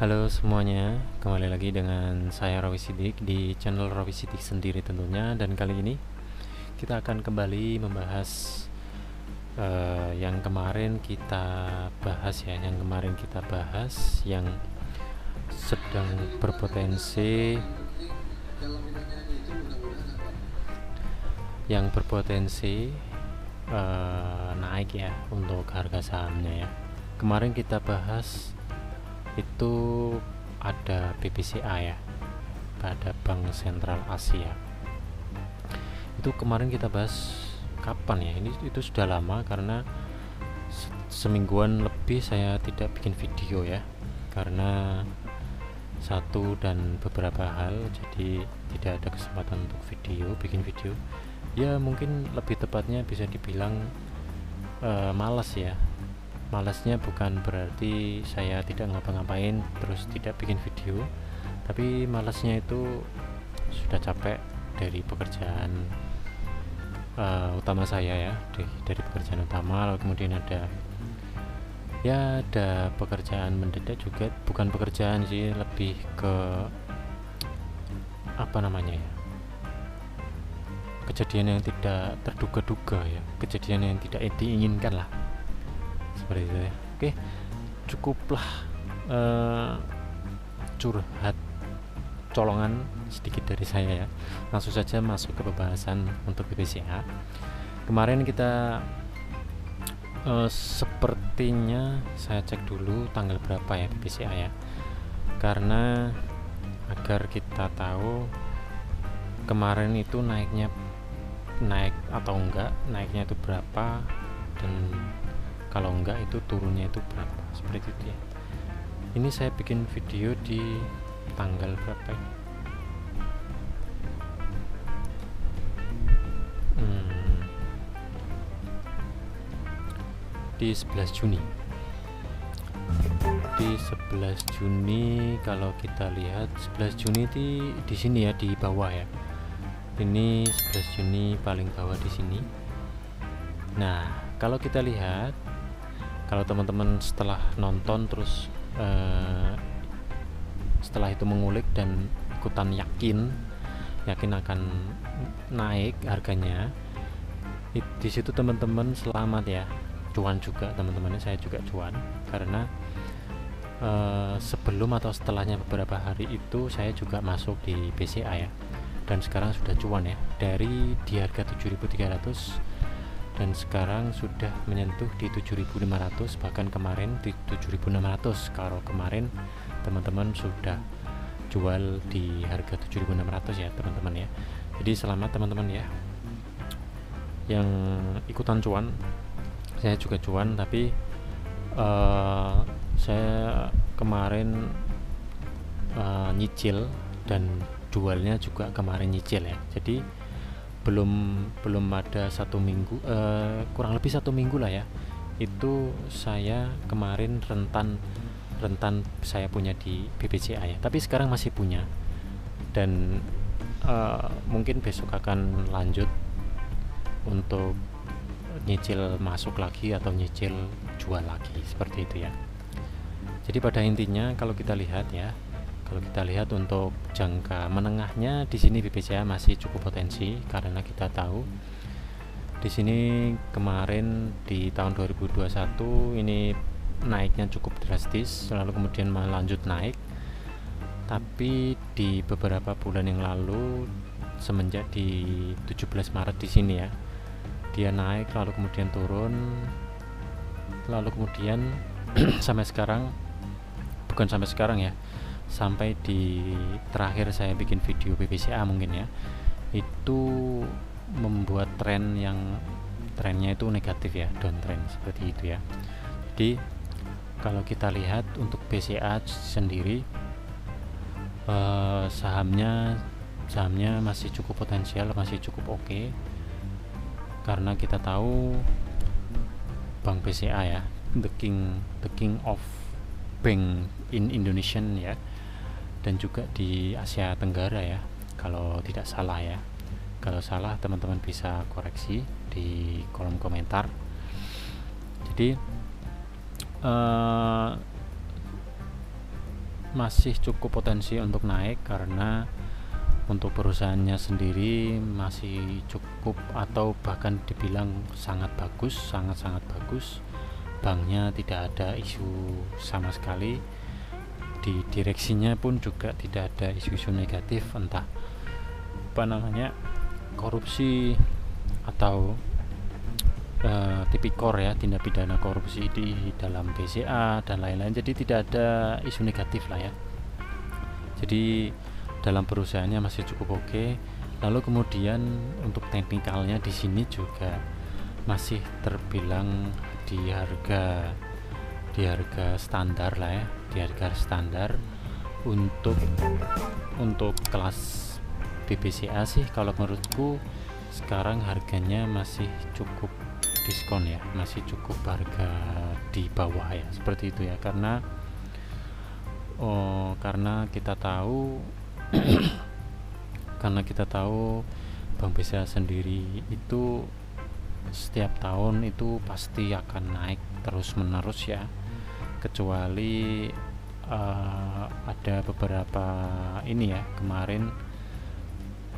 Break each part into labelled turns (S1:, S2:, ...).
S1: Halo semuanya, kembali lagi dengan saya Rawi Sidik di channel Rawi Sidik sendiri tentunya. Dan kali ini kita akan kembali membahas yang kemarin kita bahas ya, yang sedang berpotensi naik ya untuk harga sahamnya ya. Kemarin kita bahas itu ada BBCA ya, pada Bank Sentral Asia. Itu kemarin kita bahas kapan ya, itu sudah lama karena semingguan lebih saya tidak bikin video ya, karena satu dan beberapa hal, jadi tidak ada kesempatan untuk bikin video ya. Mungkin lebih tepatnya bisa dibilang malas ya. Malasnya bukan berarti saya tidak ngapa-ngapain terus tidak bikin video, tapi malasnya itu sudah capek dari pekerjaan utama saya ya, dari pekerjaan utama. Lalu kemudian ada pekerjaan mendadak juga, bukan pekerjaan sih, lebih ke apa namanya ya, kejadian yang tidak terduga-duga ya, kejadian yang tidak diinginkan lah, seperti itu ya. Oke, cukuplah curhat colongan sedikit dari saya ya. Langsung saja masuk ke pembahasan untuk BBCA. Kemarin kita sepertinya saya cek dulu tanggal berapa ya BBCA ya, karena agar kita tahu kemarin itu naik atau enggak, naiknya itu berapa, dan kalau enggak itu turunnya itu berapa, seperti itu ya. Ini saya bikin video di tanggal berapa ya? Di 11 Juni. Di 11 Juni kalau kita lihat 11 Juni di sini ya, di bawah ya. Ini 11 Juni paling bawah di sini. Nah, kalau kita lihat, kalau teman-teman setelah nonton terus setelah itu mengulik dan ikutan yakin akan naik harganya, di situ teman-teman selamat ya, cuan juga teman-teman. Saya juga cuan karena sebelum atau setelahnya beberapa hari itu saya juga masuk di BCA ya, dan sekarang sudah cuan ya, dari di harga 7.300 dan sekarang sudah menyentuh di 7.500, bahkan kemarin di 7.600. Kalau kemarin teman-teman sudah jual di harga 7.600 ya teman-teman ya. Jadi selamat teman-teman ya yang ikutan cuan. Saya juga cuan, tapi saya kemarin nyicil dan jualnya juga kemarin nyicil ya. Jadi belum ada satu minggu, kurang lebih satu minggu lah ya, itu saya kemarin rentan saya punya di BBCA ya, tapi sekarang masih punya, dan mungkin besok akan lanjut untuk nyicil masuk lagi atau nyicil jual lagi, seperti itu ya. Jadi pada intinya kalau kita lihat untuk jangka menengahnya di sini BBCA masih cukup potensi, karena kita tahu di sini kemarin di tahun 2021 ini naiknya cukup drastis, lalu kemudian melanjut naik. Tapi di beberapa bulan yang lalu, semenjak di 17 Maret di sini ya, dia naik lalu kemudian turun, lalu kemudian sampai sekarang, sampai di terakhir saya bikin video BBCA mungkin ya, itu membuat trennya itu negatif ya, downtrend seperti itu ya. Jadi kalau kita lihat untuk BCA sendiri, sahamnya masih cukup potensial, masih cukup oke, karena kita tahu Bank BCA ya, the king of bank in Indonesia ya, dan juga di Asia Tenggara ya, kalau tidak salah ya. Kalau salah teman-teman bisa koreksi di kolom komentar. Jadi masih cukup potensi untuk naik karena untuk perusahaannya sendiri masih cukup atau bahkan dibilang sangat bagus, sangat-sangat bagus. Banknya tidak ada isu sama sekali, di direksinya pun juga tidak ada isu-isu negatif, entah apa namanya korupsi atau tipikor ya, tindak pidana korupsi di dalam BCA dan lain-lain. Jadi tidak ada isu negatif lah ya. Jadi dalam perusahaannya masih cukup oke. Lalu kemudian untuk teknikalnya di sini juga masih terbilang di harga standar lah ya, di harga standar untuk kelas BBCA sih. Kalau menurutku sekarang harganya masih cukup diskon ya, masih cukup harga di bawah ya, seperti itu ya. Karena kita tahu karena kita tahu Bank BCA sendiri itu setiap tahun itu pasti akan naik terus menerus ya, kecuali ada beberapa ini ya, kemarin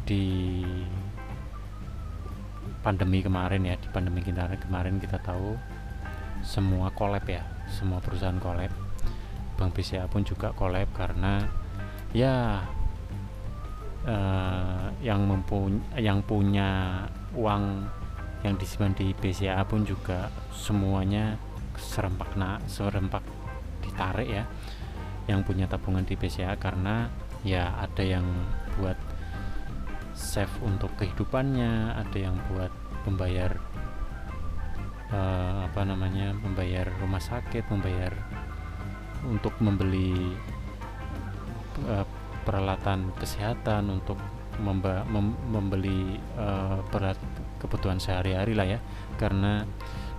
S1: di pandemi kemarin kita tahu semua collab ya, semua perusahaan collab. Bank BCA pun juga collab karena ya yang punya uang yang disimpan di BCA pun juga semuanya serempak ditarik ya, yang punya tabungan di BCA, karena ya ada yang buat save untuk kehidupannya, ada yang buat membayar membayar rumah sakit, membayar untuk membeli peralatan kesehatan, untuk membeli kebutuhan sehari-hari lah ya. Karena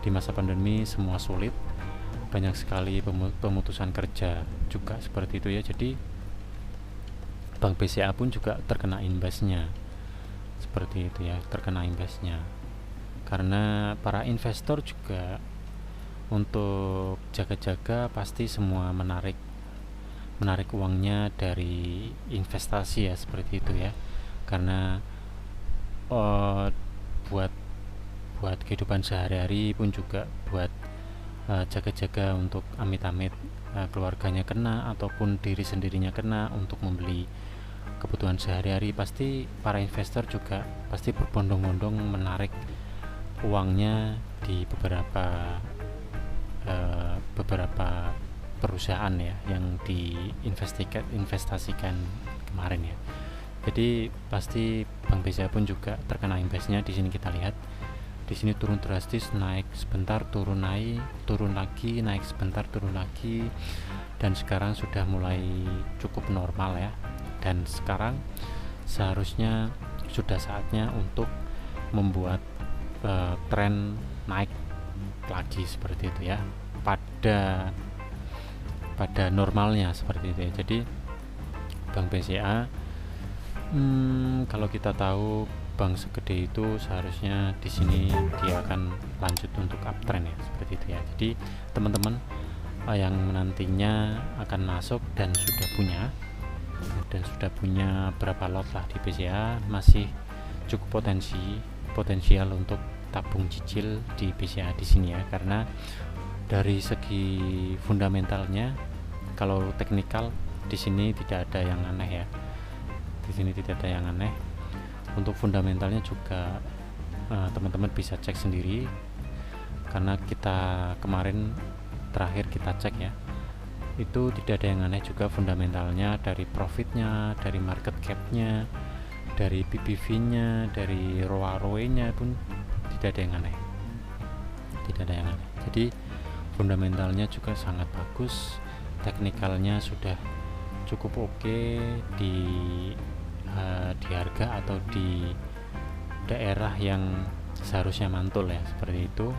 S1: di masa pandemi semua sulit, banyak sekali pemutusan kerja juga seperti itu ya. Jadi Bank BCA pun juga terkena imbasnya, seperti itu ya, terkena imbasnya. Karena para investor juga untuk jaga-jaga pasti semua menarik uangnya dari investasi ya, seperti itu ya. Karena buat kehidupan sehari-hari pun juga buat jaga-jaga untuk amit-amit keluarganya kena ataupun diri sendirinya kena, untuk membeli kebutuhan sehari-hari, pasti para investor juga pasti berbondong-bondong menarik uangnya di beberapa perusahaan ya yang diinvestasikan kemarin ya. Jadi pasti Bank BCA pun juga terkena imbasnya. Di sini kita lihat, di sini turun drastis, naik sebentar, turun lagi, naik sebentar, turun lagi, dan sekarang sudah mulai cukup normal ya. Dan sekarang seharusnya sudah saatnya untuk membuat tren naik lagi, seperti itu ya, pada normalnya, seperti itu ya. Jadi Bank BCA kalau kita tahu bank segede itu seharusnya di sini dia akan lanjut untuk uptrend ya, seperti itu ya. Jadi teman-teman yang nantinya akan masuk dan sudah punya berapa lot lah di BCA, masih cukup potensial untuk tabung cicil di BCA di sini ya. Karena dari segi fundamentalnya, kalau teknikal di sini tidak ada yang aneh ya. Di sini tidak ada yang aneh. Untuk fundamentalnya juga teman-teman bisa cek sendiri, karena kita kemarin terakhir kita cek ya, itu tidak ada yang aneh juga fundamentalnya, dari profitnya, dari market capnya, dari PBV-nya, dari ROA-ROE-nya pun tidak ada yang aneh, Jadi fundamentalnya juga sangat bagus, teknikalnya sudah cukup oke di harga atau di daerah yang seharusnya mantul ya, seperti itu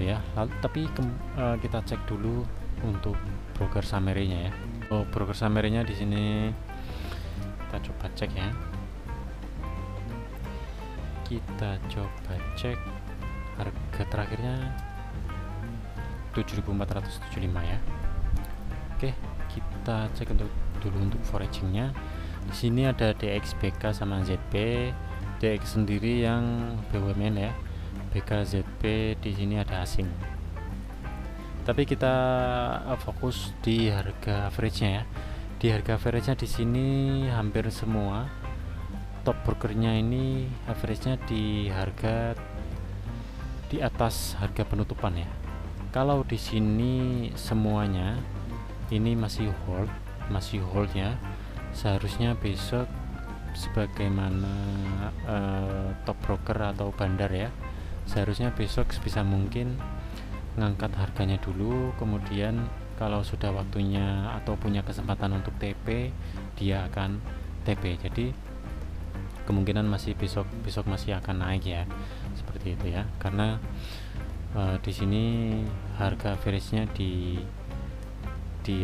S1: ya. Lalu tapi kita cek dulu untuk broker summary-nya ya. Broker summary-nya di sini kita coba cek ya. Kita coba cek harga terakhirnya 7.475 ya. Oke, kita cek dulu untuk foragingnya. Di sini ada DX, BK sama ZP. DX sendiri yang BUMN ya, BK, ZP di sini ada asing. Tapi kita fokus di harga average-nya ya. Di harga average-nya di sini hampir semua top brokernya ini average-nya di harga di atas harga penutupan ya. Kalau di sini semuanya ini masih hold ya. Seharusnya besok sebagaimana top broker atau bandar ya, seharusnya besok sebisa mungkin ngangkat harganya dulu, kemudian kalau sudah waktunya atau punya kesempatan untuk TP dia akan TP. Jadi kemungkinan masih besok masih akan naik ya, seperti itu ya, karena di sini harga average-nya di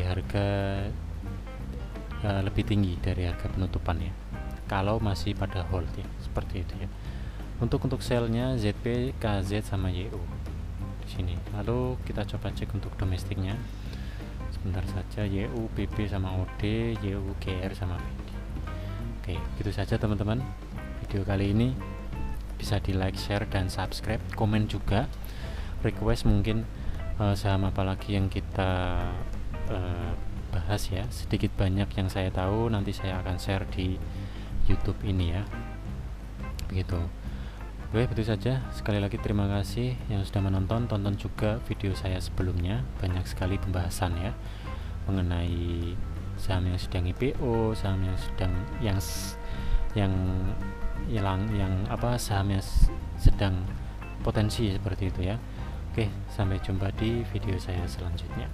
S1: harga lebih tinggi dari harga penutupan ya, kalau masih pada hold ya, seperti itu ya. Untuk sell-nya ZP, KZ sama YU di sini. Lalu kita coba cek untuk domestiknya. Sebentar saja, YU, BB sama OD, YU, GR sama BD. Oke, gitu saja teman-teman. Video kali ini bisa di like, share, dan subscribe. Komen juga, request mungkin saham apa lagi yang kita bahas ya. Sedikit banyak yang saya tahu nanti saya akan share di YouTube ini ya. Begitu. Oke, begitu saja. Sekali lagi terima kasih yang sudah menonton. Tonton juga video saya sebelumnya, banyak sekali pembahasan ya mengenai saham yang sedang IPO, saham yang sedang saham yang sedang potensi seperti itu ya. Oke, sampai jumpa di video saya selanjutnya.